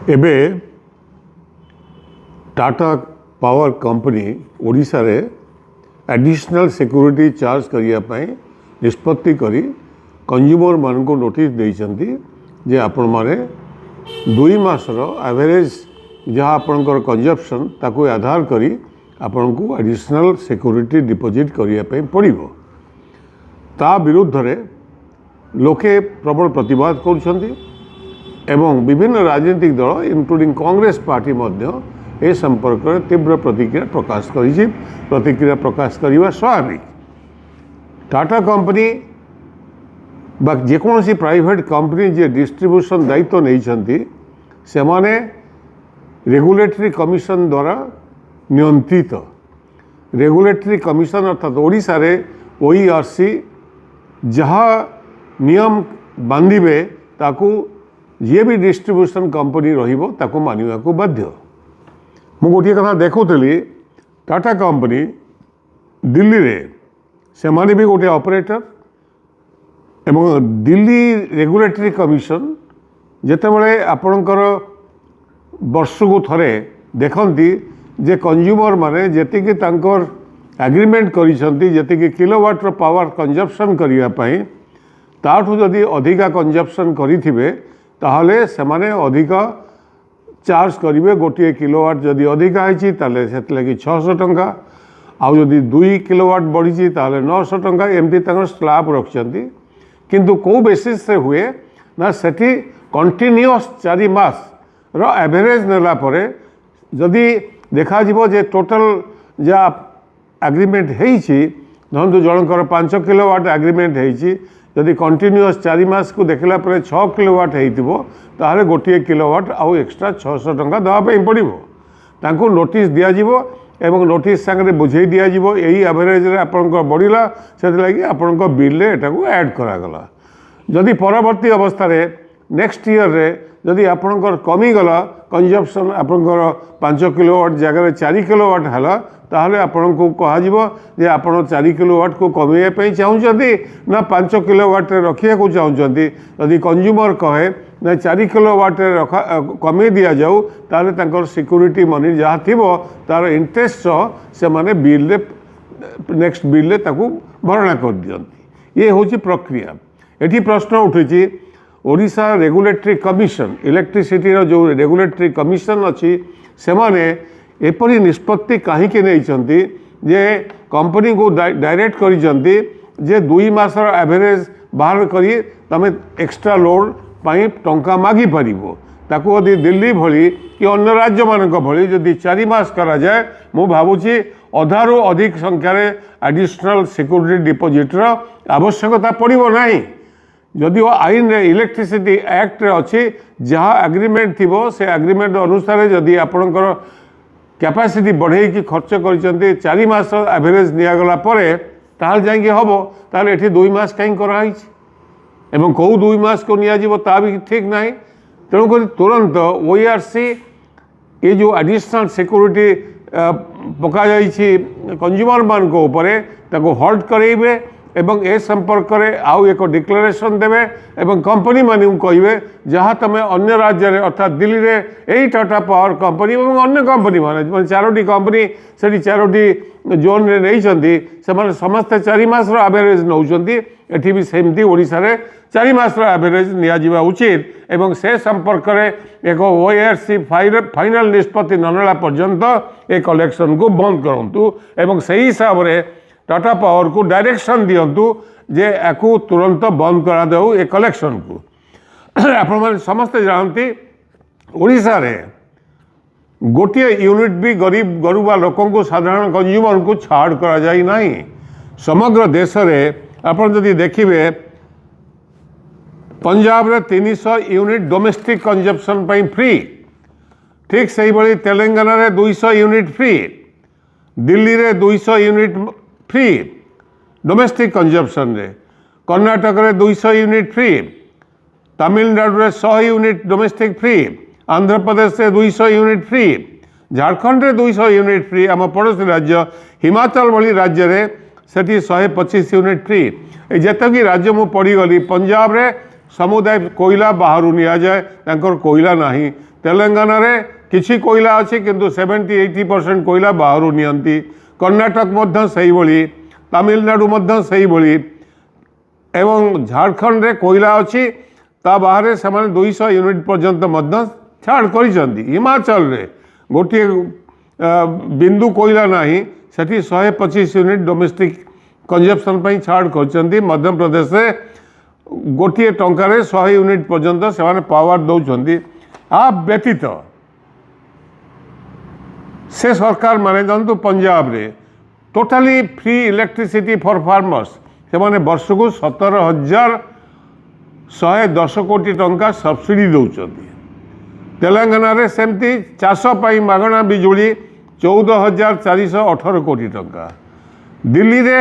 एबे Tata power company Odisha रे additional security charge करने निष्पत्ति करी कंज्यूमर मान को नोटिस देइछंती जे आपण माने 2 मासर एवरेज जहाँ आपणकर कंजप्शन ताको आधार करी आपण को एडिशनल सिक्योरिटी डिपोजिट करने पड़ो। ता विरुद्ध रे लोके प्रबल प्रतिवाद करुछंती एवं विभिन्न राजनीतिक दल इंक्लूडिंग कांग्रेस पार्टी मध्य ए संपर्क में तीव्र प्रतिक्रिया प्रकाश करी। प्रतिक्रिया प्रकाश करने स्वाभाविक। टाटा कंपनी बा जेकोसी प्राइवेट कंपनी जे डिस्ट्रीब्यूशन दायित्व नहीं से माने रेगुलेटरी कमिशन द्वारा नियंत्रित। रेगुलेटरी कमिशन अर्थात ओडिशा रे ओईआरसी जहाँ नियम बांधिबे ताकू जे भी डिस्ट्रीब्यूशन कंपनी रहिबो ताकू मानिबा को बाध्य। मु गोटे कथा देखुली टाटा कंपनी दिल्ली रे से माने भी गोटे ऑपरेटर एवं दिल्ली रेगुलेटरी कमिशन जेतेबेले आपणकर वर्ष को थरे देखती जे कंज्यूमर माने जेतिकी तांकर एग्रीमेंट करिसंती जेतिकी किलोवाट पावर कंजप्शन करिया पई ताठू जदि अधिका कंजप्शन करिथिबे ताहले सेमाने अधिका चार्ज करेंगे। गोटे किलोवाट जदि अधिका होती से 600 टंका आउ जदि 2 किलोवाट बढ़ी ताले 900 टंका एमती स्लैब रखिंट। किंतु कौ बेसिस से हुए ना सेठी कंटिन्यूअस 4 मास रो एवरेज नेला परे जदि देखा जिवो जे टोटल जा एग्रीमेंट होईची धरतु जनकर 5 किलोवाट एग्रीमेंट होईची जदि कंटिन्यूअस 4 मास को देखला परे 6 किलोवाट होइतिबो ताहले गोटे किलोवाट आउ एक्स्ट्रा 600 टंका देवाई पड़ो। तांको नोटिस दिया जिवो एवं नोटिस सांगे बुझे दिया जिवो एई एवरेज रे आपनकर बढ़िला सेति लागि आपनकर बिल रे एटाको ऐड करागला। जदि परवर्ती अवस्था रे नेक्स्ट ईयर रे जदि आपनकर कमी गला कंजप्शन आपनकर 5 किलोवाट जगह 4 किलोवाट हला ताहले आपन को कहा जिवो जे आपन 4 किलोवाट को कमे पे चाहउछंती ना 5 किलोवाट रे रखिया को चाहउछंती। यदि कंज्यूमर कहे ना 4 किलोवाट रे रखा कमे दिया जाऊ ताहले तांकर सिक्योरिटी मनी जहाँ थिबो तार इंटरेस्ट से माने बिल रे नेक्स्ट बिल रे ताकू भरणा कर दियंती। ये होची प्रक्रिया। एठी प्रश्न उठिची ओडिशा रेगुलेटरी कमिशन इलेक्ट्रिसिटी रो जो रेगुलेटरी कमिशन अच्छी से माने एपरी निष्पत्ति कहीं नहीं जे कंपनी को डायरेक्ट करिसंती जे 2 मासर एवरेज बाहर करी तमे एक्स्ट्रा लोड पाई टंका मागी पारिबो। ताकू यदि दिल्ली भली कि अन्य राज्य मानक भली जदि 4 मास करा जाए मु भावुची अधारू अधिक संख्यार एडिशनल सिक्योरिटी डिपोजिटर आवश्यकता पड़ो नहीं। जदिओ आईन रे इलेक्ट्रिसिटी एक्ट रे अच्छी जहाँ एग्रीमेंट थिबो से एग्रीमेंट अनुसार जदि आपणकर कैपेसिटी बढ़े कि खर्च कर 4 मास एवरेज निगला ताल जाइए हम ताल ये 2 मास कहीं कराई एवं कौ 2 मास को नियाजिबो ता भी ठीक ना। तेणुक तुरंत ओईआरसी ये जो एडिशनल सिक्योरिटी पका जाइए कंज्यूमर मान को ऊपर ताको हल्ट करेबे एवं ए संपर्क में आउ एक डिक्लेरेशन देवे एवं कंपनी मानी कहे जहाँ तुम अन्य राज्य रे अर्थात दिल्ली रे यही टाटा पावर कंपनी और अन्य कंपनी माने 4टी कंपनी से 4टी जोन रे नहीं से समस्ते 4 मास एवरेज नौकरी एटी भी सेमती ओडिशा रे 4 मास एवरेज निया उचित एवं से संपर्क में एक ओईआरसी फाइनल निष्पत्ति न नेला पर्यंत ए कलेक्शन को बंद करंतु एवं सही हिसाब से टाटा पावर को डायरेक्शन दिंतु जे याकू तुरंत बंद करा दो ए कलेक्शन को। आपण समस्ते जानती ओडिशा रे गोटे यूनिट भी गरीब गरुबा लोकों को साधारण कंज्यूमर को छाड़ करा जाई नहीं। समग्र देश रे आपण जदि देखिबे पंजाब रे 300 यूनिट डोमेस्टिक कंजप्शन पई फ्री। ठीक सही भली तेलंगाना रे 200 यूनिट फ्री। दिल्ली रे 200 यूनिट फ्री डोमेस्टिक कंजप्शन रे। कर्नाटक रे 200 यूनिट फ्री। तमिलनाडु रे 100 unit domestic free. Andhra Pradesh से 200 यूनिट फ्री। झारखंड रे 200 यूनिट फ्री। आम पड़ोसी राज्य हिमाचल भली राज्य रे सेठी 125 यूनिट फ्री। जेतकी राज्य मु पढ़ीगली पंजाब रे समुदाय कोयला बाहर नि जाए कोयला नहीं तेलंगाना रे किछि कोयला अच्छी किंतु 70-80% कोयला बाहर नियंती कर्णाटक मध्य सही भली तमिलनाडु मध्य सही भली एवं झारखंड रे कोयला अच्छी ता बाहर से 200 यूनिट पर्यंत मध्य छाड़ कर हिमाचल रे गोटे बिंदु कोयला नहीं सेठी 125 यूनिट डोमेस्टिक कंजप्शन पर छाड़ कर मध्य प्रदेश रे गोटे टंकार 100 यूनिट पर्यंत से पावर दौरान आ व्यतीत से सरकार माने जानतु पंजाब रे totally free electricity for farmers से माने वर्ष को 17,110 कोटी टंका सब्सिडी दौरान तेलंगाना रे सेमती चाष पाई मागणा बिजुली 14,418 कोटी टंका दिल्ली रे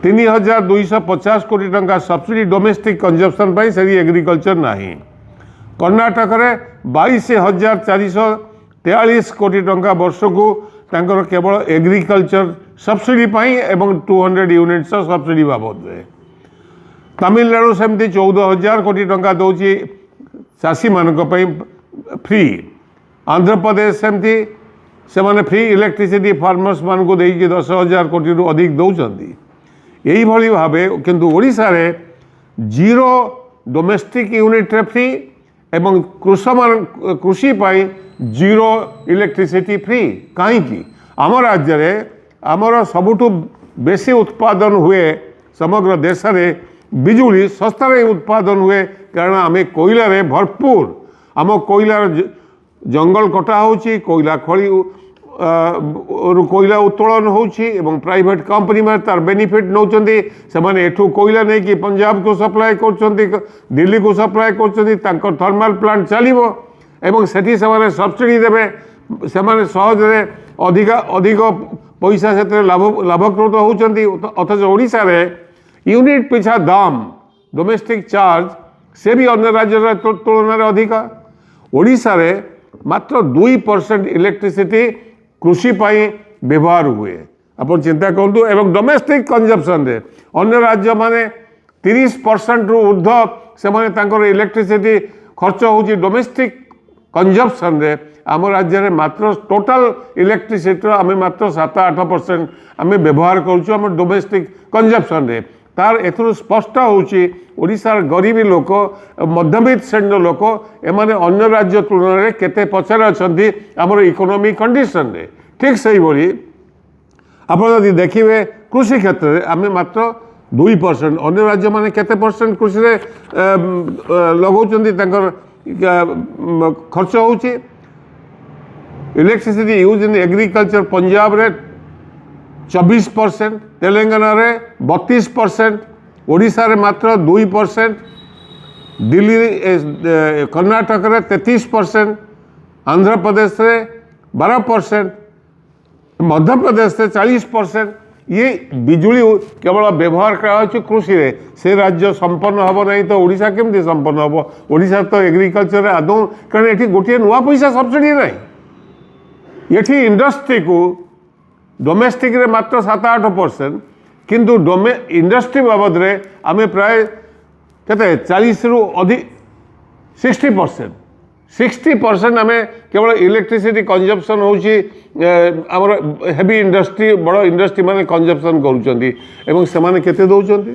3,250 कोटी टंका सब्सिडी डोमेस्टिक कंजप्शन पाई से एग्रीकल्चर नहीं कर्णाटक रे 22,443 कोटी टंका वर्ष को तांकर केवल एग्रीकल्चर सब्सिडी पाई एवं 200 यूनिट्स सब्सिडी बाबद में तमिलनाडु सेमती 14,000 कोटी टंका दौची चाषी मानक फ्री आंध्र प्रदेश सेमती से माने फ्री इलेक्ट्रिसिटी फार्मर्स मान को देकी 10,000 कोटी रु अधिक दौरान यही भली भावे किंतु ओडिशा रे जीरो डोमेस्टिक यूनिट रे फ्री एवं कृषि पाई जीरो इलेक्ट्रिसिटी फ्री कहीं आम राज्य रे आमर सबुठु बेसी उत्पादन हुए समग्र देश रे बिजुली सस्तार उत्पादन हुए कारण आम कोयला रे भरपूर आम कोयला जंगल कटा होची कोयला खड़ी कोयला उत्तोलन होची एवं प्राइवेट कंपनी में तार बेनिफिट नौचंदी से माने एठू कोयला नहीं कि पंजाब को सप्लाई करचंदी दिल्ली को सप्लाई करचंदी तांकर थर्मल प्लांट चलिबो एवं सेठी से माने सब्सिडी देबे से माने सहज रे अधिक पैसा से लाभकृत होचंदी अथच ओडिशा रे यूनिट पिछा दाम डोमेस्टिक चार्ज से भी अन्य राज्य तुलन में अधिक ओडिशा रे मात्र 2% इलेक्ट्रिसिटी कृषि पाई व्यवहार हुए अपन चिंता करूँ एवं डोमेस्टिक कंजप्शन रे अन्य राज्य माने 30% रु ऊर्ध्व से माने तांकर इलेक्ट्रिसिटी खर्च होची डोमेस्टिक कंजप्शन रे आम राज्य रे मात्र टोटल इलेक्ट्रिसिटी आम मात्र 7-8% आम व्यवहार करूँ आम डोमेस्टिक कंजप्शन रे तार एथुरु स्पष्ट होची ओडिशार गरीबी लोक मध्यवित्त श्रेणी लोक एमाने अन्य राज्य तुलन में केते पछारे अछंती हमर इकोनॉमिक कंडीशन रे ठीक सही बोली आपण यदि देखिबे कृषि क्षेत्र रे आमे मात्र 2% अन्य राज्य माने केते परसेंट कृषि रे लगाउचंती तांकर खर्च होची electricity use in agriculture Punjab रे 24%, तेलंगाना रे 32%, ओडिशा रे मात्र 2%, दिल्ली कर्नाटक रे 33%, आंध्र प्रदेश रे 12%, मध्य प्रदेश से 40%। ये बिजुली केवल व्यवहार करा कृषि रे से राज्य संपन्न हम नहीं तो ओडिशा केमती संपन्न हम ओडिशा तो एग्रीकल्चर आदौ कारण ये गोटे नुआ पैसा सब्सिडी नहीं ये इंडस्ट्री को डोमेस्टिक रे मात्र 7-8% किंतु इंडस्ट्री बाबद रे आमे प्राय केते 40 रु अधिक 60% आमे केवल इलेक्ट्रिसिटी कंजप्शन होची हमर हेवी इंडस्ट्री बड़ इंडस्ट्री माने कंजप्शन करूचंती एवं से माने केते दउचंती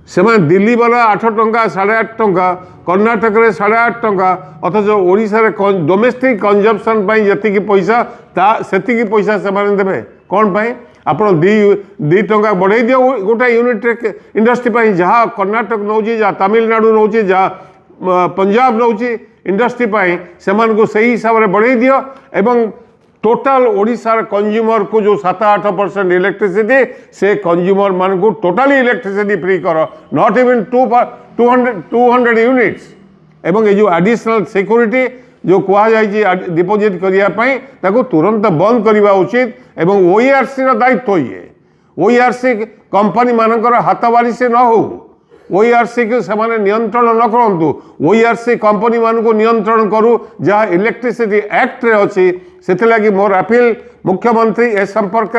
से माने दिल्ली वाला 8 टंका 8.5 टंका कर्नाटक रे 8.5 टंका अथच ओडिशा रे डोमेस्टिक कंजप्शन पई जति पैसा ता सेति पैसा से माने देबे कोन पई आपण 2 टंका बढ़ाई दियो गोटा यूनिट इंडस्ट्री पई जहाँ कर्नाटक नौची जहाँ तमिलनाडु नौची जहाँ पंजाब नौची इंडस्ट्री पई से मान को सही हिसाब रे बढ़ाई दियो एवं टोटाल ओडिशार कंज्यूमर को जो 7-8% इलेक्ट्रिसिटी से कंज्यूमर मान को टोटाली इलेक्ट्रिसिटी फ्री करो नॉट इवन 200 यूनिट्स एवं ये जो एडिशनल सिक्योरिटी जो कह जाए डिपोजिट करने ताको तुरंत बंद करवा उचित एवं ओईआरसी दायित्व ये ओईआरसी कंपनी मानकर हाथबारी से न हो ओईआरसी को से नियंत्रण न करूँ ओईआरसी कंपनी मान को नियंत्रण करूँ जहाँ इलेक्ट्रिसिटी एक्ट रे अच्छी से लगी मोर अपील मुख्यमंत्री ए संपर्क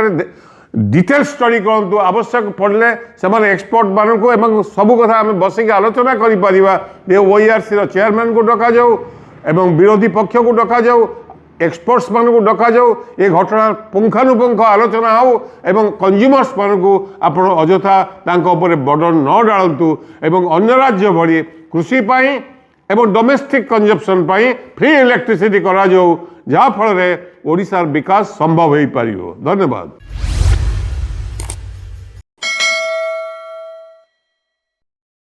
डिटेल स्टडी करंतु आवश्यक पड़े से एक्सपर्ट मान को सबू कथा आम बसिक आलोचना करें ओईआरसी चेयरमैन को डक जाऊ एवं विरोधी पक्ष को डक जाऊ एक्सपर्ट्स मान को डक जाऊ ये घटना पुंखानुपुंख आलोचना हो एवं कंज्यूमर्स मान को आप अजथा बर्डन न डालतु एवं अन्य राज्य भली कृषि पाई एवं डोमेस्टिक कंजप्शन पाई फ्री इलेक्ट्रिसिटी करा जाऊ जहाँ फल ओडिशार विकास संभव हो पार। धन्यवाद।